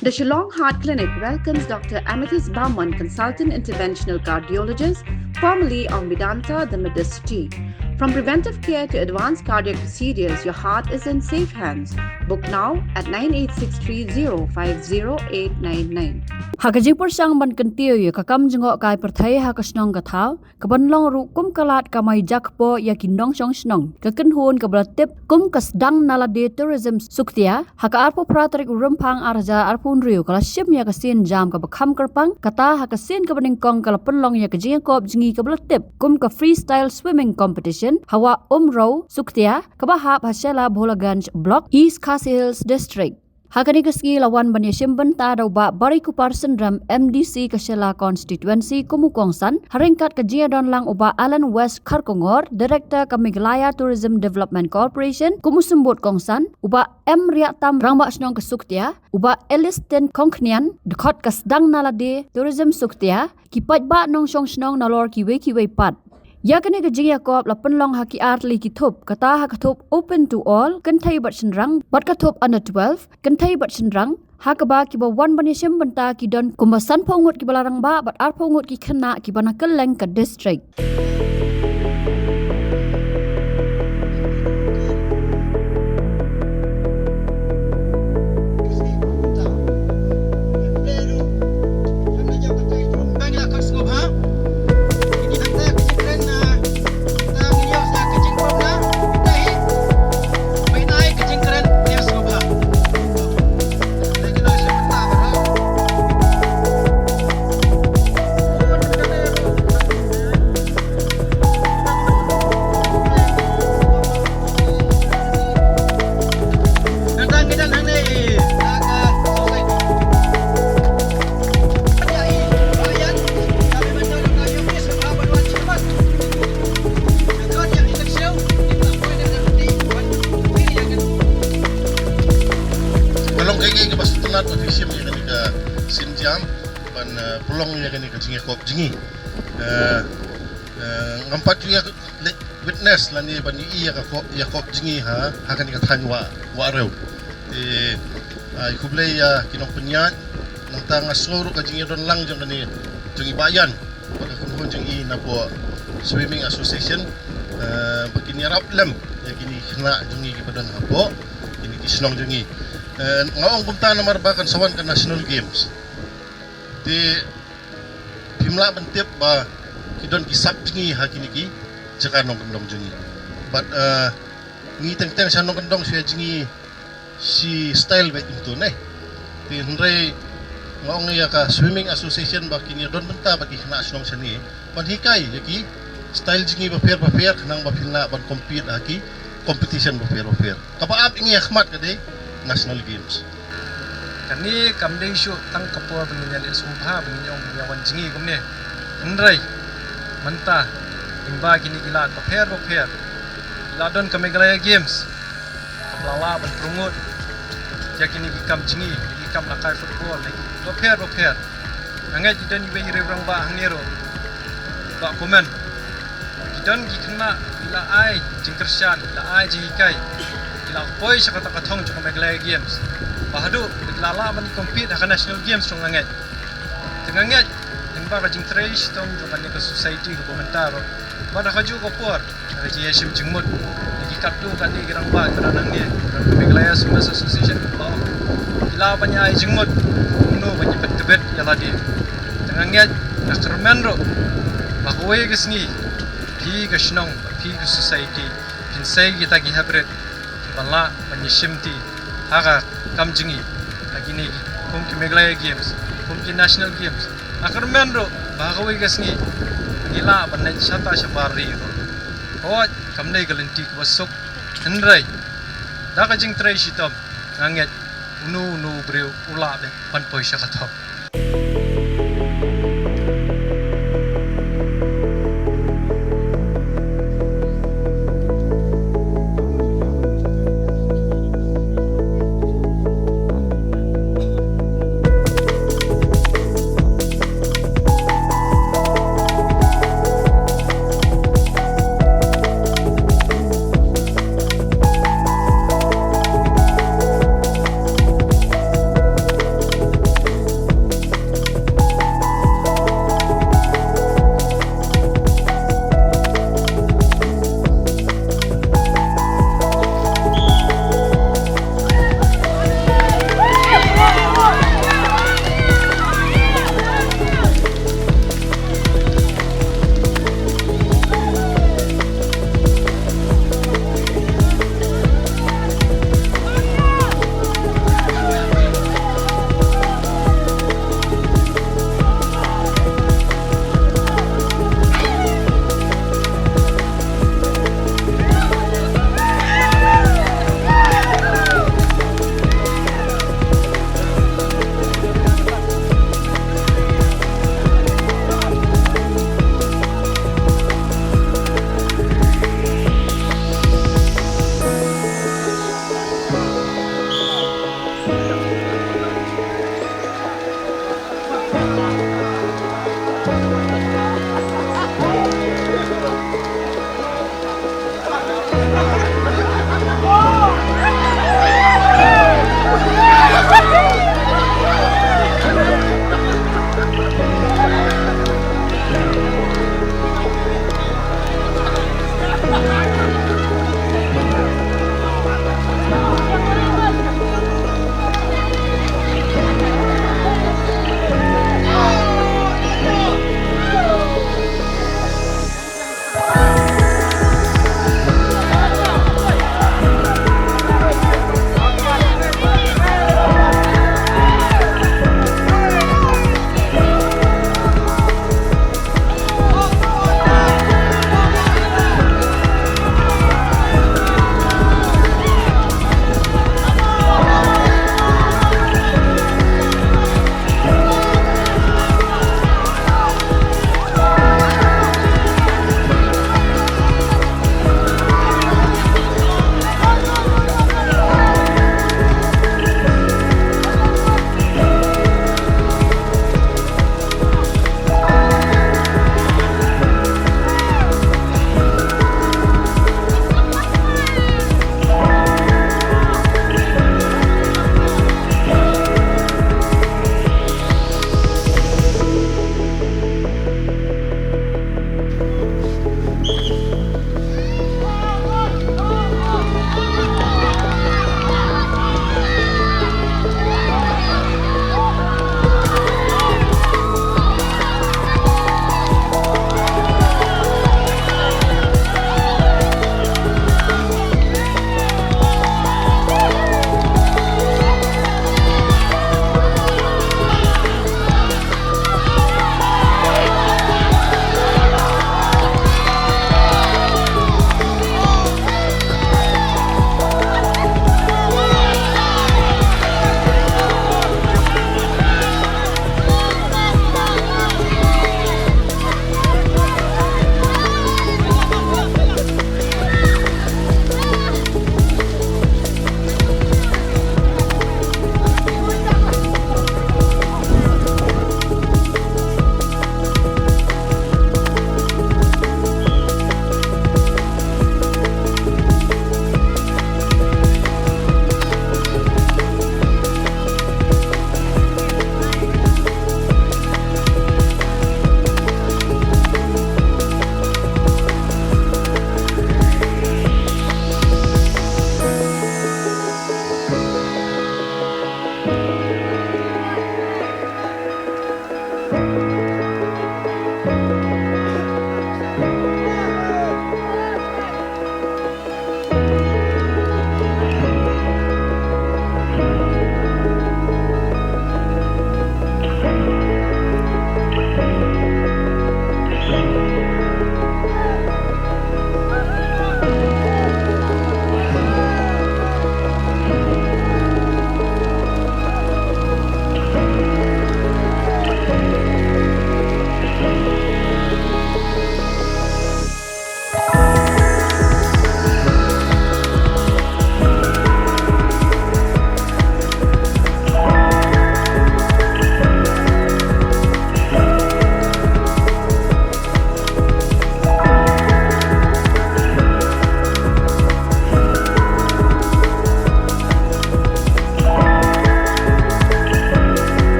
The Shillong Heart Clinic welcomes Dr. Amethyst Bauman, consultant interventional cardiologist, formerly of Medanta, the Medicity. From preventive care to advanced cardiac procedures, your heart is in safe hands. Book now at 9863050899. Hakajipur sang ban Kyntiew kakam Jngohkai perthai haka Shnong kathau kabanlong ru kum kalat kamai jakpo yakinong Shnong kakenhun kablatip kum kasdang nalade tourism suktia haka arpo pratrik rumpang arja arpun riu kala shim ya kasin jam ka bakham karpang kata haka sin kabaning kong kala penlong ya Ïakob Jngi kablatip kum ka freestyle swimming competition hawa umro suktia kabahap hasela Bholaganj block East Khasi Hills district. Hakani kaski lawan banyashim benta dauba bariku parsendram MDC Kasela constituency kumukongsan haringkat kajia don lang uba Alan West Kharkongor director ka Meghalaya Tourism Development Corporation kumusembut kongsan uba M Riatam rangba Shnong kesuktia uba Elistin Kongknian dekot kasdang nalade tourism suktia kipat ba nong Shnong nalor kiwe pat. Yakani Ïakob la penlong haki artli kithup kata hakathup open to all kentai bat senrang bat kathup under 12 kentai bat senrang hakaba kiba wan banishim benta kidon kumbasan pongut kibalarang ba bat ar pongut ki khana kibana keleng ka district. Pulang ya kan Ïakob Jngi ngampat dia witness lan ni bani Ïakob Jngi ha akan dikatakan wa rew kublay kinong penyan nang tanga soro ka Jngi don lang jang ni Jngi bayan pada kun Jngi na po swimming association begini rap lem ya kini kena Jngi kepada hapo ini Shnong Jngi ngawang kumta na marbakan sawan ka national games di pimla bentip ba kidon kisap Jngi hakini ki jaka nong kendong Jngi but ngi teng sa nong kendong siya Jngi si style bet itu ne di henry ngong ya ka swimming association ba kini don benta ba ki na Shnong sani pan hikai yaki style Jngi ba fair kanang ba pilna ban compete haki competition ba fair kapaap ingi akhmat kade national games kani kamdeng syu tang kapua bennyal sumpha bennyong yawan Jngi kumne ndrai manta imba kini gila paper gila don ka Meghalaya games kamlawa ban prungut ya kini gikam Jngi gikam lakai football lagi paper angai jidan ibe irang ba hangero ba komen jidan gikna gila ai jingkershan gila ai Jngohkai gila poi sakata kathong ka Meghalaya games bahadu lala man compete ha national games tong anget tenganget imba rajing trace tong jong ka society ko komentar bada kaju ko por raji yashim jingmut di kaptu kan ni girang ba kanang ni Meghalaya Swimmers Association ko ila banya ai jingmut uno banya betbet yala di tenganget akrmenro bakwe gisni pi ga Shnong pi ga society pinsai kita gi habret balla banyishimti haga kam Jngi agini kum ki Meghalaya games kum ki national games akarmen ro bagawi gasngi ngila banai chata shabari ro kam nei galanti ko basuk henrai daga jing trai shitam nganget unu breu ula be pan poisha khathop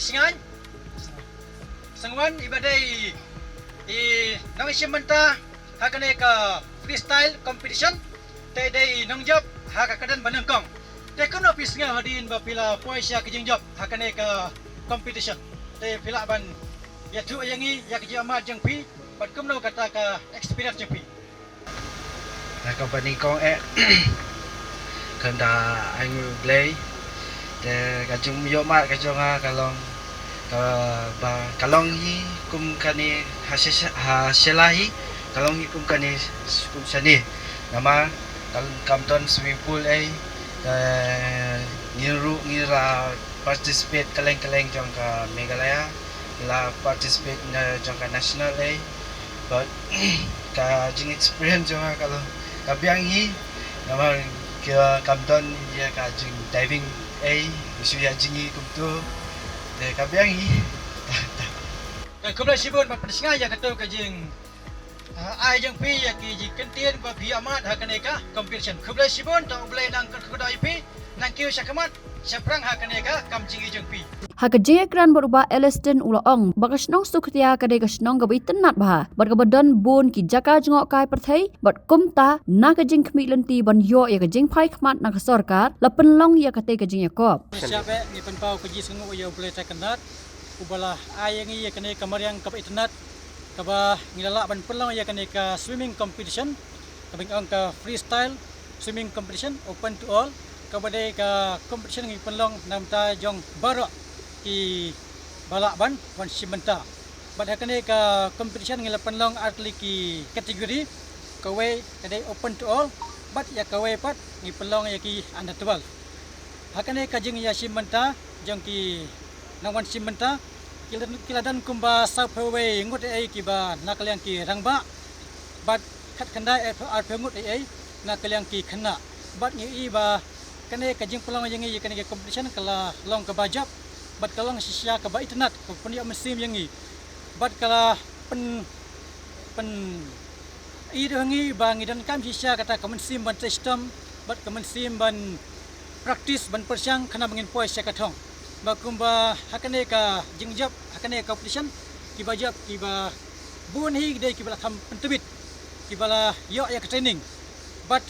singai sangwan ibadai nang simenta hakane ka freestyle competition te dei nang job hakadan banangkong te kuno pisnga hadin ba pila poisya kijing job hakane ka competition te pila ban ya tu yangi ya kijing amat jang pi bat kumno kata ka experience jang pi company con kanda anh play de kajung yo mat kajung kalong kalong hi kum kani haselahi kalong hi kum kani kum sani nama kamton swimming pool ngira participate kaleng jong ka Meghalaya la participate na jong ka national but ka jing experience jong kalau kabiang hi nama ke kamton ya ka jing diving isu ya Jngi kum tu de kabiang hi kumla sibun ba pensinga ya kato ka jing ai jang pi ya ki ji Kyntiew ba Fiamis hakane ka competition kumla sibun ta ublai nang ka ip nang kiu syakamat syapran hakane ka kam Jngi jang pi Hakajaya kran berubah Elestin ulaong baka Shnong suktia kadai ka Shnong gabi tenat bah bar badan bun ki jaka Jngohkai perthai bat kumta na ka jing khmi lenti ban yo ya ka jing phai khmat na ka sarkar la penlong ya ka te ka jing Ïakob siape ni penpau ka ji sungu yo boleh takanat ubala ayangi ya kane kamariang ka internet ka ba ngilala ban penlong ya kane ka swimming competition ka bing ka freestyle swimming competition open to all ka badai ka competition ngi penlong namta jong barok ki balak ban simenta bat hakane ka competition ngila penlong atlet ki kategori kawe kadai open to all bat ya kawe pat ngi penlong ya ki under 12 hakane ka jing ya simenta jong ki nangwan simenta kiladan kumba sapawe ngut ki ba nakaliang ki rangba bat khat khandai pengut nakaliang ki khana bat ngi ba kane ka jing penlong yang ngi kane competition kala long ka bajap bat kalong sisya ka ba internet ko punya mesim Jngi bat kala pen idangi bangi dan kam sisya kata ka mesim ban system bat ka mesim ban praktis ban persiang kana bangin poi sya kathong ba kumba hakane ka jingjap hakane ka competition ki bajap ki ba bun hi dei ki bala kam pentebit ki bala yo ya ka training bat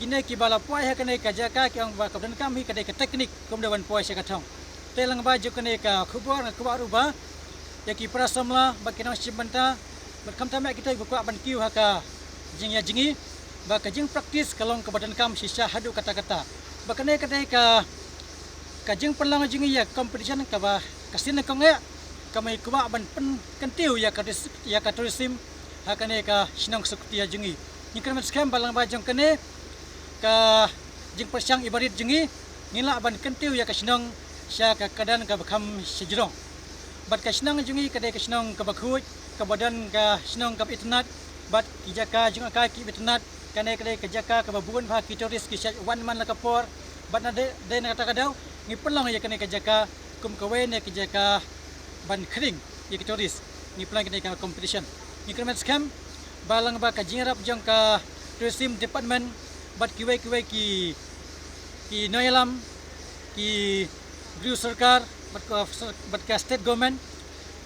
kine ki bala poi hakane ka jaka ki ang ba ka dan kam hi kadai ka teknik kum dewan poi sya kathong telang baju kene ka khubor na kubar uba ya ki prasamla bakinang simenta berkam tamak kita buku ban kiu haka Jngi ba ka jing praktis kalong ka badan kam sisa hadu kata-kata bakane kadai ka jing penlang Jngi ya competition ka ba kasin ka nge kamai kuba ban pen Kyntiew ya ka tourism hakane ka Shnong suktia Jngi ni kan skam balang bajang kene ka jing persiang ibarit Jngi ngila ban Kyntiew ya ka Shnong sya ka kadan ka bakham sejrong bat ka Shnong Jngi kadai ka Shnong ka bakhuj ka badan ka Shnong ka internet bat ki jaka Jngohkai ki internet kanai kadai ka jaka ka babun bha ki tourist ki sya one man la kapor bat na de na kata kadau ngi pelong ya kanai ka jaka kum ka wen ki jaka ban khring ya ki tourist ngi pelang kadai ka competition ngi kremet scam balang ba ka jingrap jong ka tourism department bat ki ki noyalam ki guru sarkar bat ka state government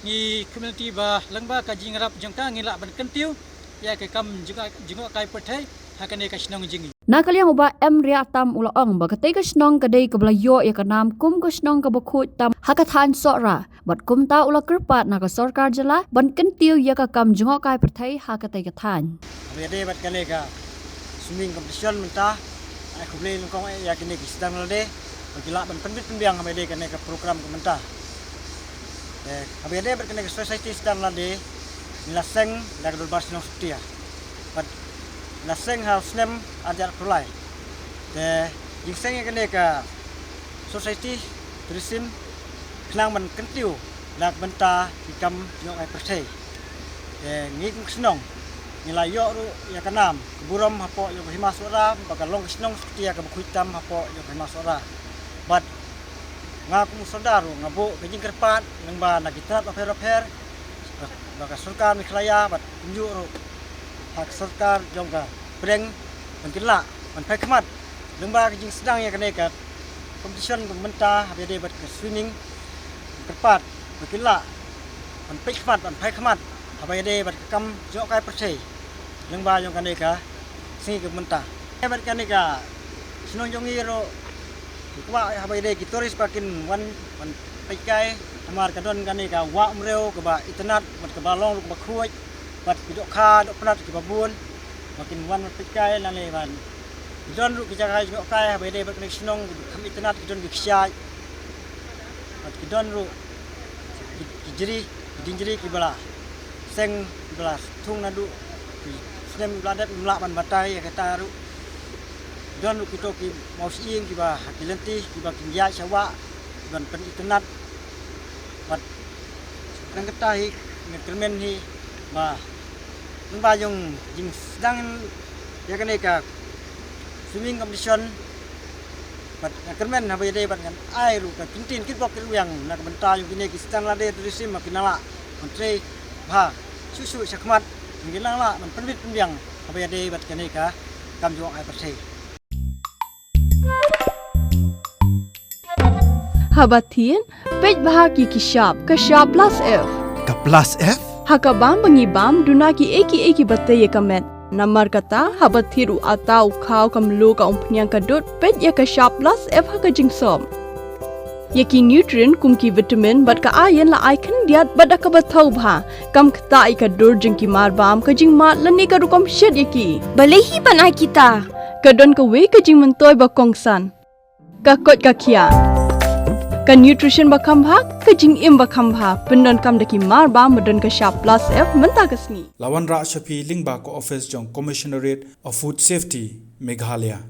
ni community ba langba ka jingrap jangka ngila ban Kyntiew ya ka kam Jngohkai perthai hakane ka Shnong Jngi nakaliang uba ria tam ulaong ba katay ka Shnong kadai ka blayo ya ka nam kum ka Shnong ka bakhut tam hakathan Sohra bat kum ta ula kerpat na ka sarkar jala ban Kyntiew ya ka kam Jngohkai perthai hakatay ka than ade bat kale ka swimming competition menta ai khuble lengkong ya kini ki sedang lade bagila ban penbit pendiang ade kane ka program ka menta ade bat kane ka society sedang lade nilaseng dak dul bas no setia bat naseng hal snem Atiar pulai jingseng kane ka society tourism klang ban Kyntiew dak benta ikam Jngohkai perthai ngi Shnong nilayo ru ya kanam keburam hapo yo himas ora bakalong Shnong setia ka bakhuitam hapo yo himas ora bat ngaku saudara ngabu kejing kerpat nangba nagitat afer baka sarkar Meghalaya bat tunjuk ru hak sarkar jongka breng mengkila manpai khmat nangba kejing sedang ya kene ka competition mentah habede bat ke swimming kepat berkila an pek kemat an pai kemat abai de bat kam Jngohkai percay lengba yang kaneka sing ke mentah bat kaneka Shnong Jngi ro kwa abai de kitoris pakin wan pekai amar kadon kaneka wa mreu ke ba internet bat ke balong ke ba khuai bat kidok kha dok pnat ke babun makin wan pekai lale ban don ru kijagai Jngohkai abai de bat Shnong kam internet kidon ke ksyai bat kidon ru Jngi kibala seng kibala tung nadu snem bladat mlak ban batai kata ru don ru kito ki mau siing kiba hakilenti kiba kinja sawa ban pen internet bat nang katai ngekermen hi ba ba yung jing sedang ya kaneka swimming competition bat ngekermen habai de bat ngan ai ru ka kintin kitbok yang nak benta yung kini ki sedang lade tulisim makinala Menteri bah susu sakmat ngilang la man penbit penbiang apa de bat kaneka kam Jngohkai percay Habatin pej bahagi kishap plus F Ka plus F? hakabam bangibam dunaki eki batay kamet namar kata habathiru atau khaw kamlu ka umpnyang kadut pej ya kishap plus F haka jingsom Yaki nutrient kumki vitamin bat ka ayan la icon diat bada ka bathau bha kam khta ika dur jingki marbam ka jing mat lani ka rukom shed yaki balehi banai kita ka don ka we ka jing mentoy ba kongsan ka kot ka khia ka nutrition ba khambha ka jing im ba khambha pendon kam daki marbam madon ka sharp plus F menta ka sni Lawan Ra Shapi Lingba ko office jong Commissionerate of Food Safety Meghalaya